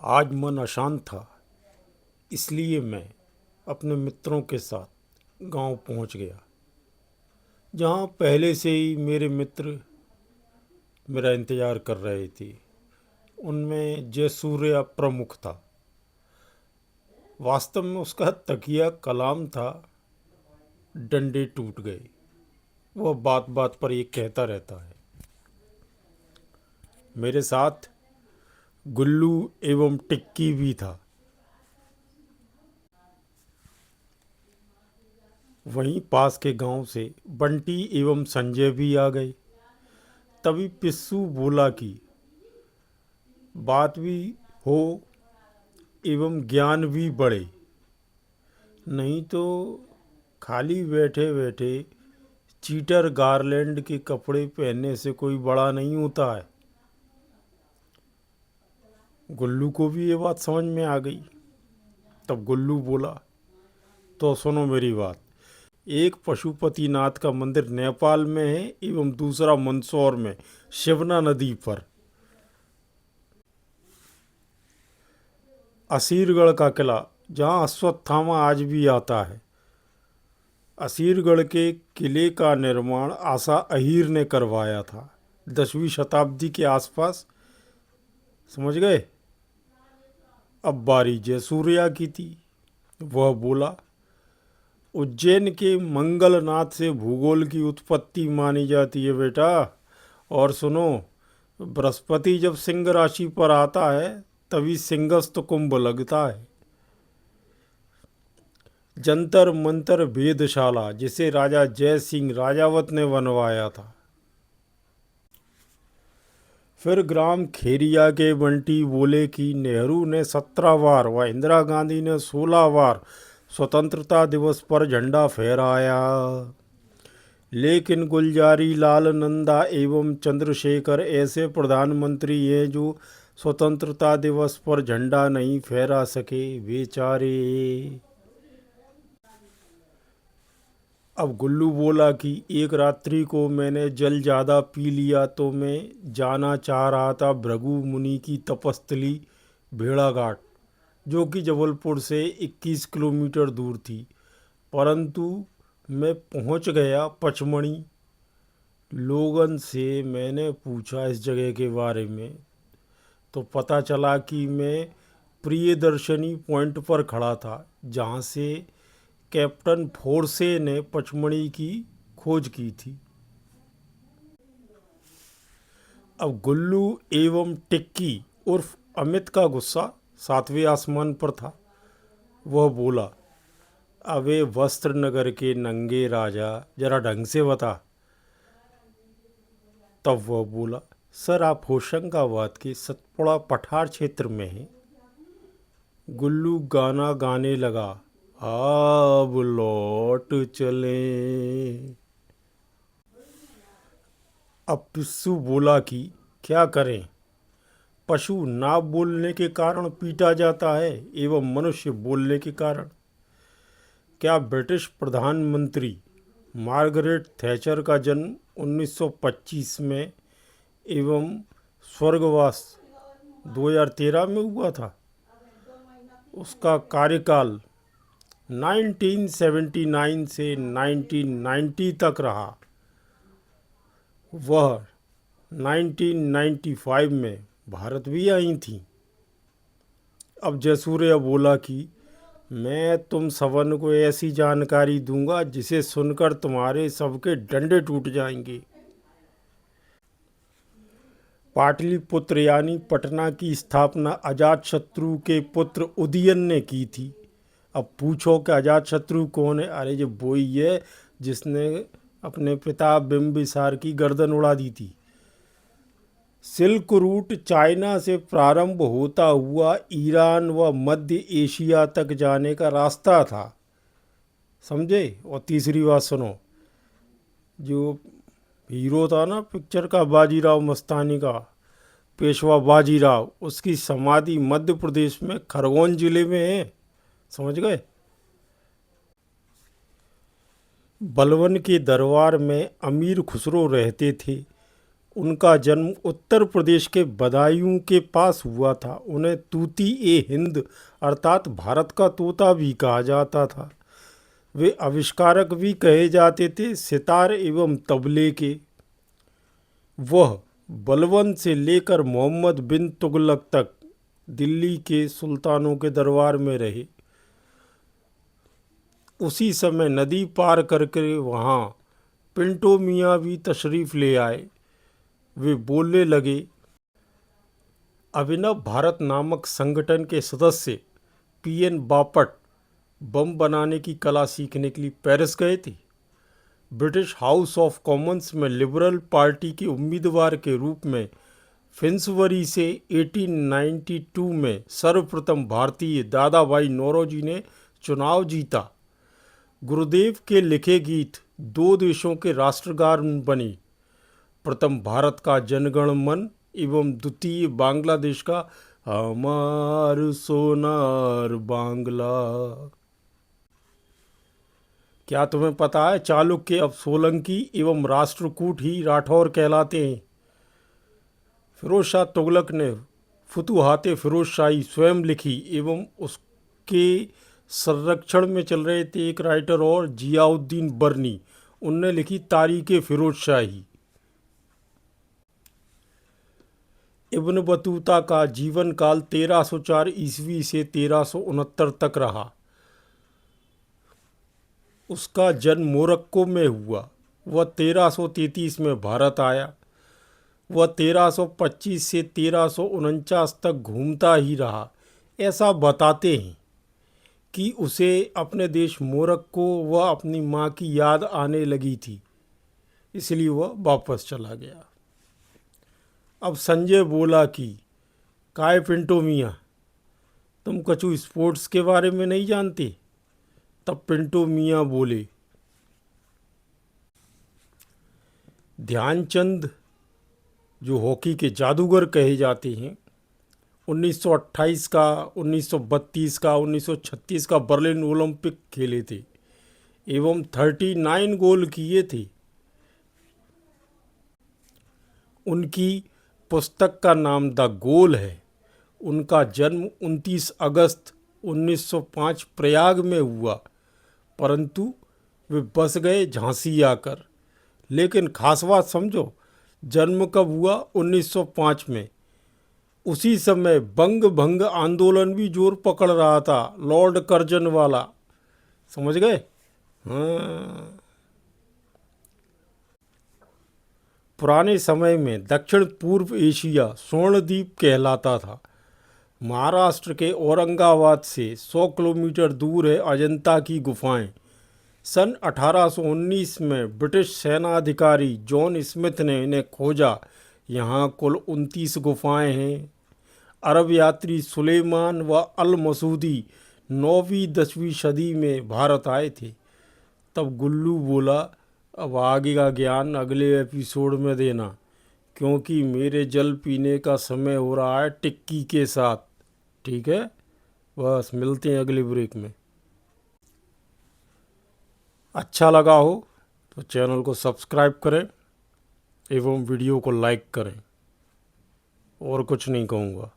आज मन अशांत था, इसलिए मैं अपने मित्रों के साथ गांव पहुंच गया, जहां पहले से ही मेरे मित्र मेरा इंतज़ार कर रहे थे। उनमें जयसूर्या प्रमुख था। वास्तव में उसका तकिया कलाम था। डंडे टूट गए, वह बात बात पर ये कहता रहता है। मेरे साथ गुल्लू एवं टिक्की भी था। वहीं पास के गांव से बंटी एवं संजय भी आ गए। तभी पिस्सू बोला कि बात भी हो एवं ज्ञान भी बढ़े, नहीं तो खाली बैठे बैठे चीटर गारलैंड के कपड़े पहनने से कोई बड़ा नहीं होता है। गुल्लू को भी ये बात समझ में आ गई। तब गुल्लू बोला, तो सुनो मेरी बात। एक पशुपतिनाथ का मंदिर नेपाल में है एवं दूसरा मंदसौर में शिवना नदी पर। असीरगढ़ का किला, जहाँ अश्वत्थामा आज भी आता है। असीरगढ़ के किले का निर्माण आशा अहीर ने करवाया था 10वीं शताब्दी के आसपास। समझ गए? अब बारी जयसूर्या की थी। वह बोला, उज्जैन के मंगलनाथ से भूगोल की उत्पत्ति मानी जाती है बेटा। और सुनो, बृहस्पति जब सिंह राशि पर आता है तभी सिंहस्थ कुंभ लगता है। जंतर मंतर वेधशाला, जिसे राजा जय सिंह राजावत ने बनवाया था। फिर ग्राम खेरिया के बंटी बोले कि नेहरू ने 17 बार व इंदिरा गांधी ने 16 बार स्वतंत्रता दिवस पर झंडा फहराया, लेकिन गुलजारी लाल नंदा एवं चंद्रशेखर ऐसे प्रधानमंत्री हैं जो स्वतंत्रता दिवस पर झंडा नहीं फहरा सके, बेचारे। अब गुल्लू बोला कि एक रात्रि को मैंने जल ज़्यादा पी लिया तो मैं जाना चाह रहा था भृगु मुनि की तपस्थली भेड़ाघाट, जो कि जबलपुर से 21 किलोमीटर दूर थी। परंतु मैं पहुंच गया पचमणी। लोगन से मैंने पूछा इस जगह के बारे में, तो पता चला कि मैं प्रियदर्शनी पॉइंट पर खड़ा था, जहां से कैप्टन फोर्से ने पचमणी की खोज की थी। अब गुल्लू एवं टिक्की उर्फ अमित का गुस्सा 7वें आसमान पर था। वह बोला, अबे वस्त्र नगर के नंगे राजा, जरा ढंग से बता। तब वह बोला, सर आप होशंगाबाद के सतपुड़ा पठार क्षेत्र में हैं। गुल्लू गाना गाने लगा, अब लौट चले। अब पिस्सू बोला कि क्या करें, पशु ना बोलने के कारण पीटा जाता है एवं मनुष्य बोलने के कारण। क्या ब्रिटिश प्रधानमंत्री मार्गरेट थैचर का जन्म 1925 में एवं स्वर्गवास 2013 में हुआ था? उसका कार्यकाल 1979 से 1990 तक रहा। वह 1995 में भारत भी आई थी। अब जयसूर्या बोला कि मैं तुम सबन को ऐसी जानकारी दूंगा जिसे सुनकर तुम्हारे सबके डंडे टूट जाएंगे। पाटलिपुत्र यानी पटना की स्थापना अजातशत्रु के पुत्र उदयन ने की थी। अब पूछो कि अजातशत्रु कौन है? अरे जो वो ही है जिसने अपने पिता बिंबिसार की गर्दन उड़ा दी थी। सिल्क रूट चाइना से प्रारंभ होता हुआ ईरान व मध्य एशिया तक जाने का रास्ता था, समझे? और तीसरी बात सुनो, जो हीरो था ना पिक्चर का, बाजीराव मस्तानी का, पेशवा बाजीराव, उसकी समाधि मध्य प्रदेश में खरगोन जिले में है। समझ गए? बलवन के दरबार में अमीर खुसरो रहते थे। उनका जन्म उत्तर प्रदेश के बदायूं के पास हुआ था। उन्हें तूती ए हिंद अर्थात भारत का तोता भी कहा जाता था। वे आविष्कारक भी कहे जाते थे सितार एवं तबले के। वह बलबन से लेकर मोहम्मद बिन तुगलक तक दिल्ली के सुल्तानों के दरबार में रहे। उसी समय नदी पार करके वहाँ पिंटो मियाँ भी तशरीफ़ ले आए। वे बोलने लगे। अभिनव भारत नामक संगठन के सदस्य पीएन बापट बम बनाने की कला सीखने के लिए पेरिस गए थे। ब्रिटिश हाउस ऑफ कॉमन्स में लिबरल पार्टी के उम्मीदवार के रूप में फिंसबरी से 1892 में सर्वप्रथम भारतीय दादा भाई नौरोजी ने चुनाव जीता। गुरुदेव के लिखे गीत दो देशों के राष्ट्रगान बने। प्रथम भारत का जनगण मन एवं द्वितीय बांग्लादेश का हमार सोनार बांग्ला। क्या तुम्हें पता है चालुक्य अब सोलंकी एवं राष्ट्रकूट ही राठौर कहलाते हैं। फिरोज शाह तुगलक ने फुतुहाते फिरोज शाही स्वयं लिखी एवं उसके संरक्षण में चल रहे थे एक राइटर और जियाउद्दीन बर्नी, उनने लिखी तारीख़ फिरोज शाही। इब्न बतूता का जीवन काल 1304 ईस्वी से 1369 तक रहा। उसका जन्म मोरक्को में हुआ। वह 1333 में भारत आया। वह 1325 से 1349 तक घूमता ही रहा। ऐसा बताते हैं कि उसे अपने देश मोरक्को व अपनी माँ की याद आने लगी थी, इसलिए वह वापस चला गया। अब संजय बोला कि काय पिंटो मियाँ, तुम कछु स्पोर्ट्स के बारे में नहीं जानते। तब पिंटो मियाँ बोले, ध्यानचंद जो हॉकी के जादूगर कहे जाते हैं, 1928 का, 1932 का, 1936 का बर्लिन ओलंपिक खेले थे एवं 39 गोल किए थे। उनकी पुस्तक का नाम द गोल है। उनका जन्म 29 अगस्त 1905 प्रयाग में हुआ, परंतु वे बस गए झांसी आकर। लेकिन खास बात समझो, जन्म कब हुआ? 1905 में। उसी समय बंग भंग आंदोलन भी जोर पकड़ रहा था, लॉर्ड कर्जन वाला, समझ गए? हाँ। पुराने समय में दक्षिण पूर्व एशिया स्वर्णद्वीप कहलाता था। महाराष्ट्र के औरंगाबाद से 100 किलोमीटर दूर है अजंता की गुफाएं। सन 1819 में ब्रिटिश सेनाधिकारी जॉन स्मिथ ने इन्हें खोजा। यहाँ कुल 29 गुफाएं हैं। अरब यात्री सुलेमान व अल मसूदी 9वीं-10वीं सदी में भारत आए थे। तब गुल्लू बोला, अब आगे का ज्ञान अगले एपिसोड में देना, क्योंकि मेरे जल पीने का समय हो रहा है टिक्की के साथ। ठीक है, बस मिलते हैं अगले ब्रेक में। अच्छा लगा हो तो चैनल को सब्सक्राइब करें एवं वीडियो को लाइक करें। और कुछ नहीं कहूँगा।